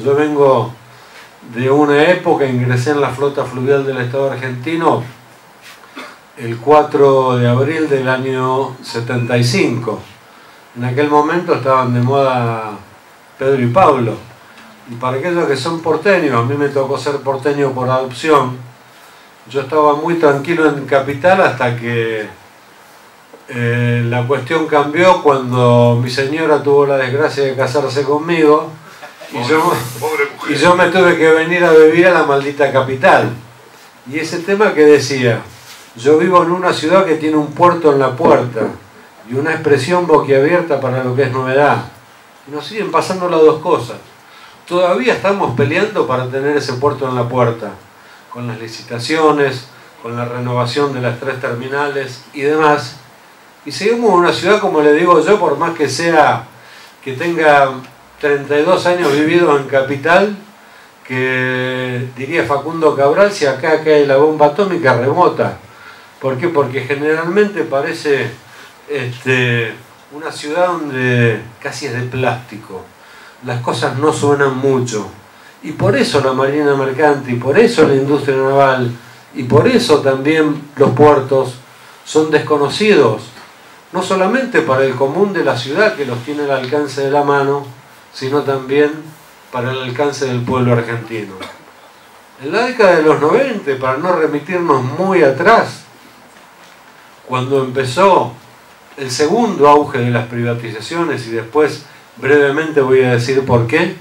Yo vengo de una época, ingresé en la flota fluvial del Estado argentino el 4 de abril del año 75. En aquel momento estaban de moda Pedro y Pablo. Y para aquellos que son porteños, a mí me tocó ser porteño por adopción. Yo estaba muy tranquilo en Capital hasta que la cuestión cambió cuando mi señora tuvo la desgracia de casarse conmigo y yo me tuve que venir a vivir a la maldita Capital. Y ese tema que decía, yo vivo en una ciudad que tiene un puerto en la puerta y una expresión boquiabierta para lo que es novedad. Y nos siguen pasando las dos cosas. Todavía estamos peleando para tener ese puerto en la puerta, con las licitaciones, con la renovación de las 3 terminales y demás. Y seguimos en una ciudad, como le digo yo, por más que tenga 32 años vivido en Capital, que diría Facundo Cabral, si acá cae la bomba atómica, rebota. ¿Por qué? Porque generalmente parece una ciudad donde casi es de plástico. Las cosas no suenan mucho. Y por eso la marina mercante, y por eso la industria naval, y por eso también los puertos son desconocidos. No solamente para el común de la ciudad, que los tiene al alcance de la mano, sino también para el alcance del pueblo argentino. En la década de los 90, para no remitirnos muy atrás, cuando empezó el segundo auge de las privatizaciones, y después brevemente voy a decir por qué,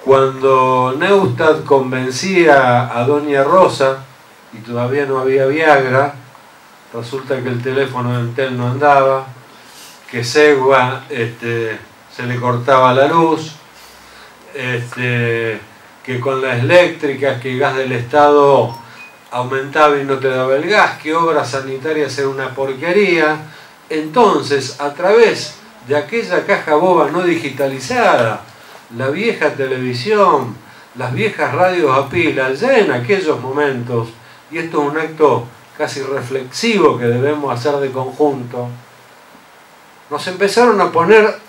cuando Neustadt convencía a Doña Rosa, y todavía no había Viagra, resulta que el teléfono de Entel no andaba, que Segua se le cortaba la luz, que con las eléctricas, que el gas del Estado aumentaba y no te daba el gas, que obras sanitarias era una porquería. Entonces, a través de aquella caja boba no digitalizada, la vieja televisión, las viejas radios a pila, ya en aquellos momentos, y esto es un acto casi reflexivo que debemos hacer de conjunto, nos empezaron a poner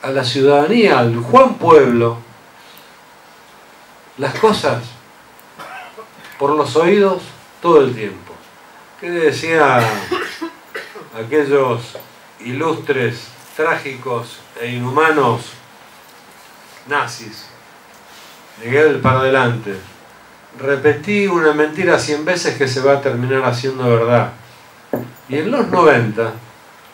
a la ciudadanía, al Juan Pueblo, las cosas por los oídos todo el tiempo. ¿Qué decía aquellos ilustres, trágicos e inhumanos nazis? Miguel para adelante. Repetí una mentira 100 veces que se va a terminar haciendo verdad. Y en los 90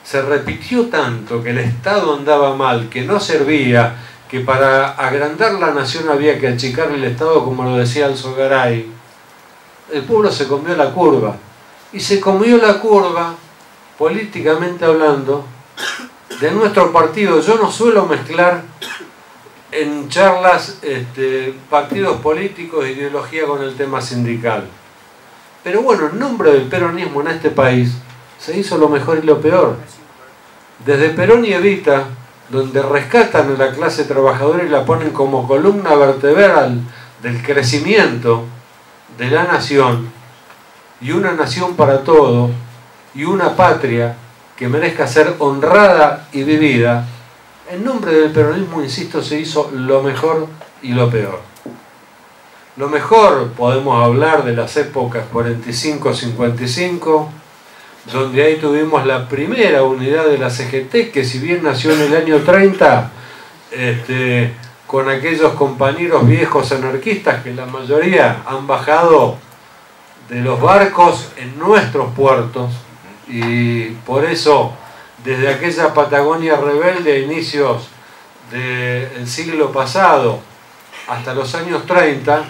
se repitió tanto que el Estado andaba mal, que no servía, que para agrandar la nación había que achicar el Estado, como lo decía Alzogaray. El pueblo se comió la curva. Y se comió la curva, políticamente hablando, de nuestro partido. Yo no suelo mezclar en charlas partidos políticos e ideología con el tema sindical. Pero bueno, en nombre del peronismo en este país se hizo lo mejor y lo peor. Desde Perón y Evita, donde rescatan a la clase trabajadora y la ponen como columna vertebral del crecimiento de la nación, y una nación para todos, y una patria que merezca ser honrada y vivida, en nombre del peronismo, insisto, se hizo lo mejor y lo peor. Lo mejor, podemos hablar de las épocas 45-55, donde ahí tuvimos la primera unidad de la CGT, que si bien nació en el año 30, con aquellos compañeros viejos anarquistas que la mayoría han bajado de los barcos en nuestros puertos, y por eso desde aquella Patagonia rebelde a inicios del siglo pasado hasta los años 30,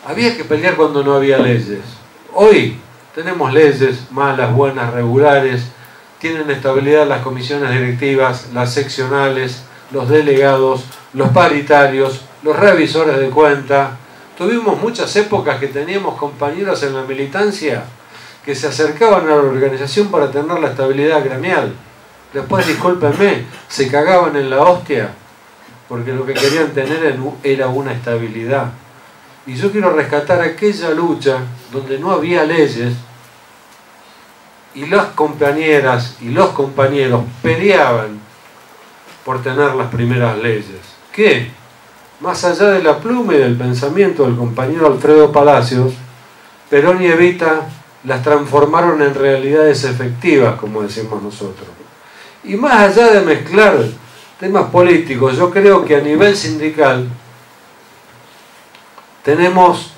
había que pelear cuando no había leyes. Hoy tenemos leyes, malas, buenas, regulares, tienen estabilidad las comisiones directivas, las seccionales, los delegados, los paritarios, los revisores de cuenta. Tuvimos muchas épocas que teníamos compañeros en la militancia que se acercaban a la organización para tener la estabilidad gremial. Después, discúlpenme, se cagaban en la hostia porque lo que querían tener era una estabilidad. Y yo quiero rescatar aquella lucha donde no había leyes y las compañeras y los compañeros peleaban por tener las primeras leyes. ¿Qué? más allá de la pluma y del pensamiento del compañero Alfredo Palacios, Perón y Evita las transformaron en realidades efectivas, como decimos nosotros. Y más allá de mezclar temas políticos, yo creo que a nivel sindical tenemos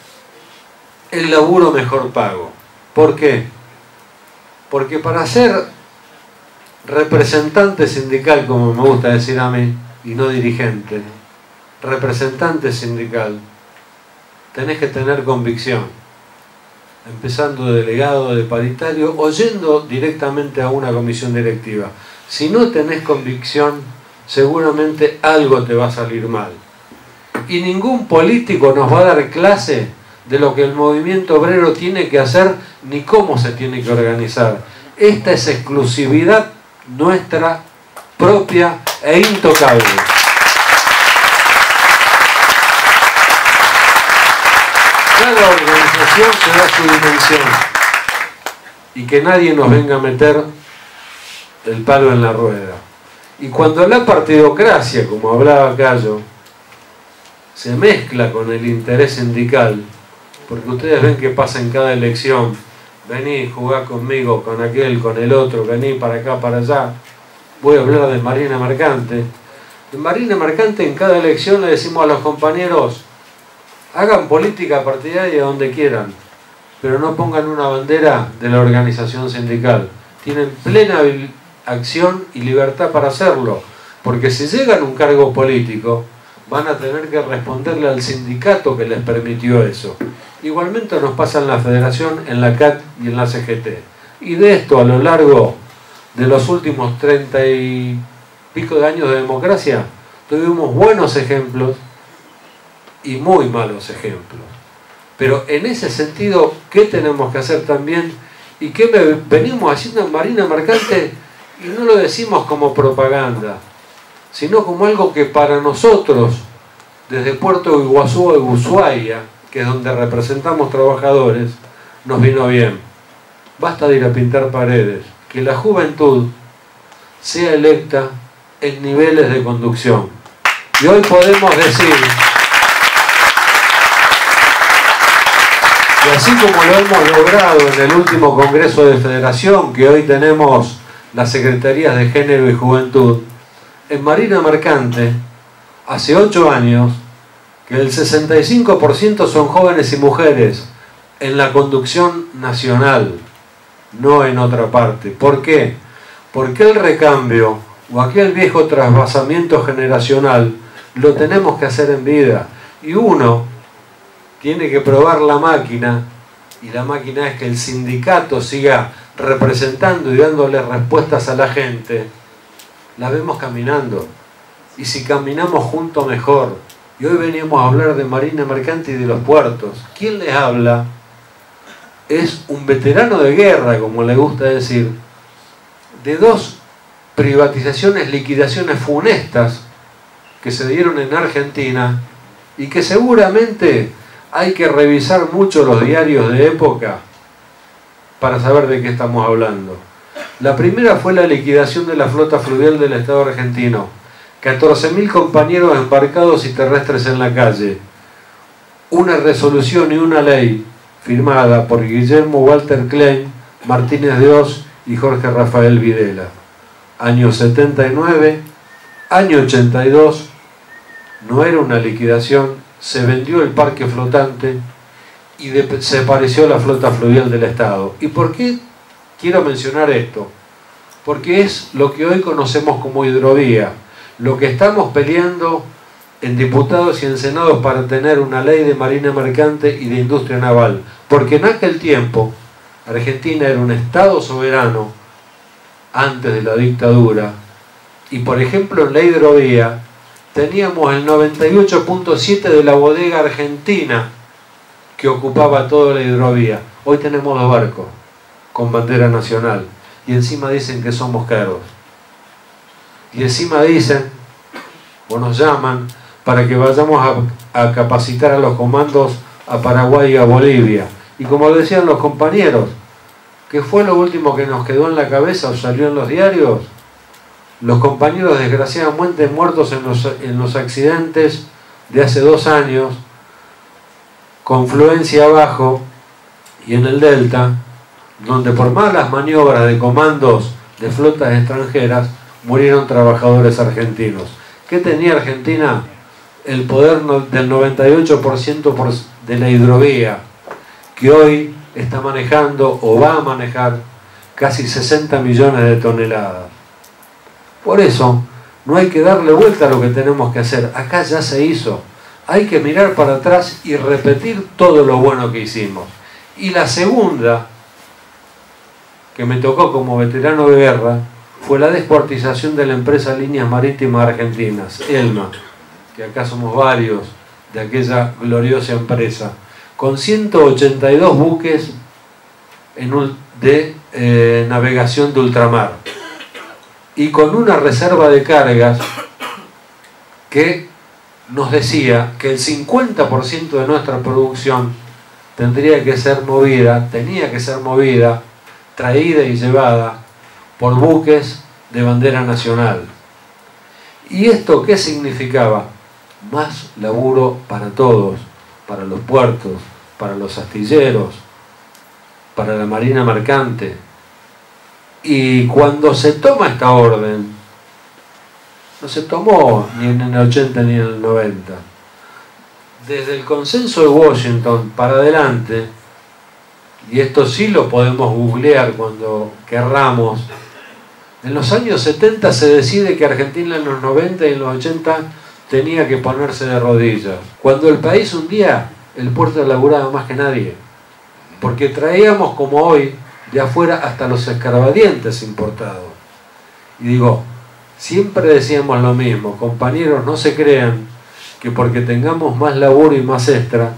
el laburo mejor pago. ¿Por qué? Porque para ser representante sindical, como me gusta decir a mí, y no dirigente, representante sindical, tenés que tener convicción, empezando de delegado, de paritario, o yendo directamente a una comisión directiva. Si no tenés convicción, seguramente algo te va a salir mal. Y ningún político nos va a dar clase de lo que el movimiento obrero tiene que hacer, ni cómo se tiene que organizar. Esta es exclusividad nuestra, propia e intocable. Cada organización se da su dimensión y que nadie nos venga a meter el palo en la rueda. Y cuando la partidocracia, como hablaba Cayo, se mezcla con el interés sindical, porque ustedes ven que pasa en cada elección: vení, jugá conmigo, con aquel, con el otro, vení para acá, para allá. Voy a hablar de Marina Mercante. En Marina Mercante, en cada elección le decimos a los compañeros: hagan política partidaria donde quieran, pero no pongan una bandera de la organización sindical. Tienen plena acción y libertad para hacerlo, porque si llegan a un cargo político, van a tener que responderle al sindicato que les permitió eso. Igualmente nos pasa en la Federación, en la CAT y en la CGT. Y de esto, a lo largo de los últimos 30 y pico de años de democracia, tuvimos buenos ejemplos y muy malos ejemplos. Pero en ese sentido, ¿qué tenemos que hacer también? ¿Y qué venimos haciendo en Marina Mercante? Y no lo decimos como propaganda, sino como algo que para nosotros, desde Puerto Iguazú a Ushuaia, que es donde representamos trabajadores, nos vino bien. Basta de ir a pintar paredes, que la juventud sea electa en niveles de conducción. Y hoy podemos decir, y así como lo hemos logrado en el último Congreso de Federación, que hoy tenemos las Secretarías de Género y Juventud, en Marina Mercante, hace 8 años, que el 65% son jóvenes y mujeres en la conducción nacional, no en otra parte. ¿Por qué? Porque el recambio o aquel viejo trasvasamiento generacional lo tenemos que hacer en vida. Y uno tiene que probar la máquina, y la máquina es que el sindicato siga representando y dándole respuestas a la gente. La vemos caminando, y si caminamos juntos mejor. Y hoy veníamos a hablar de Marina Mercante y de los puertos. ¿Quién les habla? Es un veterano de guerra, como le gusta decir, de 2 privatizaciones, liquidaciones funestas que se dieron en Argentina, y que seguramente hay que revisar mucho los diarios de época para saber de qué estamos hablando. La primera fue la liquidación de la flota fluvial del Estado argentino. 14.000 compañeros embarcados y terrestres en la calle. Una resolución y una ley firmada por Guillermo Walter Klein, Martínez de Oz y Jorge Rafael Videla. Año 79, año 82, no era una liquidación, se vendió el parque flotante y desapareció la flota fluvial del Estado. ¿Y por qué quiero mencionar esto? Porque es lo que hoy conocemos como hidrovía. Lo que estamos peleando en diputados y en senados para tener una ley de marina mercante y de industria naval. Porque en aquel tiempo Argentina era un Estado soberano antes de la dictadura. Y por ejemplo en la hidrovía teníamos el 98.7 de la bodega argentina que ocupaba toda la hidrovía. Hoy tenemos 2 barcos con bandera nacional y encima dicen que somos caros. Y encima dicen, o nos llaman, para que vayamos a capacitar a los comandos a Paraguay y a Bolivia. Y como decían los compañeros, ¿qué fue lo último que nos quedó en la cabeza o salió en los diarios? Los compañeros desgraciadamente muertos en los accidentes de hace 2 años, confluencia abajo y en el delta, donde por malas maniobras de comandos de flotas extranjeras murieron trabajadores argentinos. ¿Qué tenía Argentina? El poder del 98% de la hidrovía, que hoy está manejando o va a manejar casi 60 millones de toneladas. Por eso no hay que darle vuelta a lo que tenemos que hacer. Acá ya se hizo. Hay que mirar para atrás y repetir todo lo bueno que hicimos. Y la segunda, que me tocó como veterano de guerra, fue la descuartización de la empresa Líneas Marítimas Argentinas, ELMA, que acá somos varios de aquella gloriosa empresa, con 182 buques de navegación de ultramar y con una reserva de cargas que nos decía que el 50% de nuestra producción tenía que ser movida, traída y llevada por buques de bandera nacional. ¿Y esto qué significaba? Más laburo para todos, para los puertos, para los astilleros, para la marina mercante. Y cuando se toma esta orden, no se tomó ni en el 80 ni en el 90. Desde el consenso de Washington para adelante, y esto sí lo podemos googlear cuando querramos, en los años 70 se decide que Argentina en los 90 y en los 80 tenía que ponerse de rodillas. Cuando el país hundía, el puerto laburaba más que nadie, porque traíamos como hoy de afuera hasta los escarbadientes importados. Y digo, siempre decíamos lo mismo, compañeros, no se crean que porque tengamos más laburo y más extra,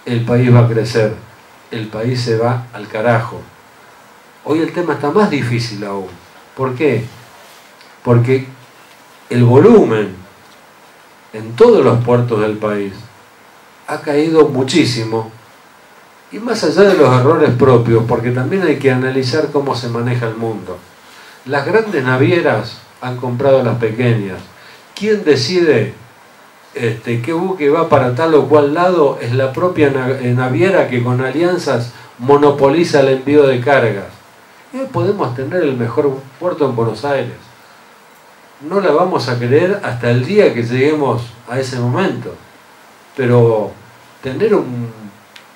el país va a crecer, el país se va al carajo. Hoy el tema está más difícil aún. ¿Por qué? Porque el volumen en todos los puertos del país ha caído muchísimo, y más allá de los errores propios, porque también hay que analizar cómo se maneja el mundo. Las grandes navieras han comprado a las pequeñas. ¿Quién decide qué buque va para tal o cual lado? Es la propia naviera que con alianzas monopoliza el envío de cargas. Y hoy podemos tener el mejor puerto en Buenos Aires. No la vamos a creer hasta el día que lleguemos a ese momento. Pero tener un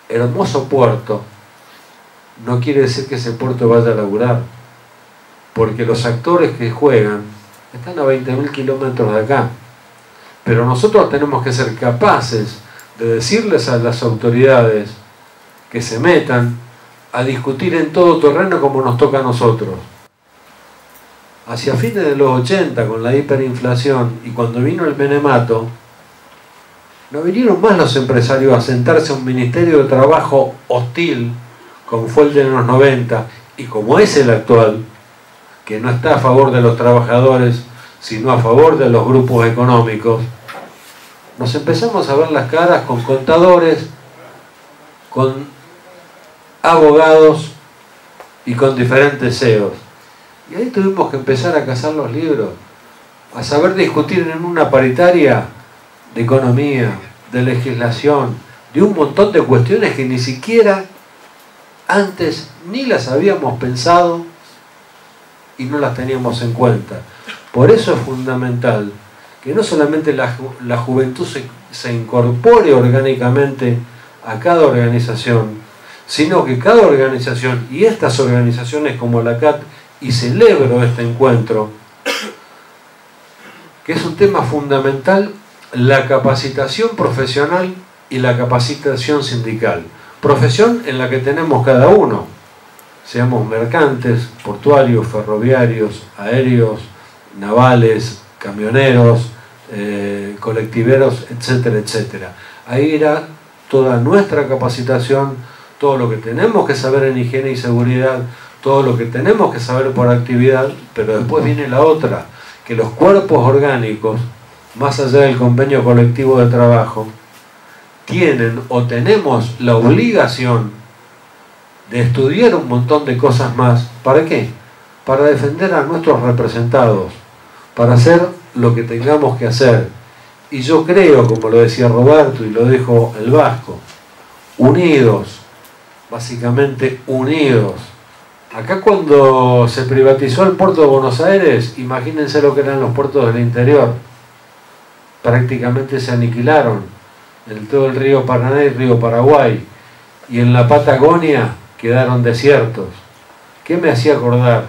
hermoso puerto no quiere decir que ese puerto vaya a laburar. Porque los actores que juegan están a 20.000 kilómetros de acá. Pero nosotros tenemos que ser capaces de decirles a las autoridades que se metan a discutir en todo terreno como nos toca a nosotros. Hacia fines de los 80, con la hiperinflación y cuando vino el menemato, no vinieron más los empresarios a sentarse a un ministerio de trabajo hostil, como fue el de los 90 y como es el actual, que no está a favor de los trabajadores, sino a favor de los grupos económicos. Nos empezamos a ver las caras con contadores, con abogados y con diferentes CEOs. Y ahí tuvimos que empezar a cazar los libros, a saber discutir en una paritaria de economía, de legislación, de un montón de cuestiones que ni siquiera antes ni las habíamos pensado y no las teníamos en cuenta. Por eso es fundamental que no solamente la juventud se incorpore orgánicamente a cada organización, sino que cada organización, y estas organizaciones como la CAT, y celebro este encuentro, que es un tema fundamental, la capacitación profesional y la capacitación sindical. Profesión en la que tenemos cada uno, seamos mercantes, portuarios, ferroviarios, aéreos, navales, camioneros, colectiveros, etcétera, etcétera. Ahí irá toda nuestra capacitación, todo lo que tenemos que saber en higiene y seguridad, todo lo que tenemos que saber por actividad, pero después viene la otra, que los cuerpos orgánicos, más allá del convenio colectivo de trabajo, tienen o tenemos la obligación de estudiar un montón de cosas más. ¿Para qué? Para defender a nuestros representados, para hacer lo que tengamos que hacer. Y yo creo, como lo decía Roberto y lo dijo el Vasco, unidos, básicamente unidos. Acá cuando se privatizó el puerto de Buenos Aires, imagínense lo que eran los puertos del interior. Prácticamente se aniquilaron en todo el río Paraná y el río Paraguay. Y en la Patagonia quedaron desiertos. ¿Qué me hacía acordar?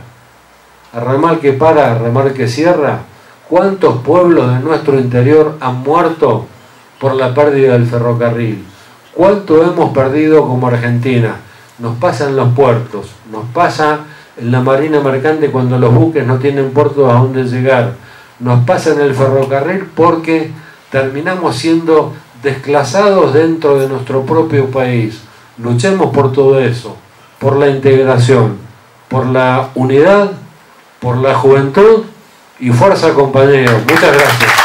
A ramal que para, a ramal que cierra. ¿Cuántos pueblos de nuestro interior han muerto por la pérdida del ferrocarril? ¿Cuánto hemos perdido como Argentina? Nos pasa en los puertos, nos pasa en la marina mercante cuando los buques no tienen puertos a donde llegar, nos pasa en el ferrocarril porque terminamos siendo desclasados dentro de nuestro propio país. Luchemos por todo eso, por la integración, por la unidad, por la juventud y fuerza, compañeros. Muchas gracias.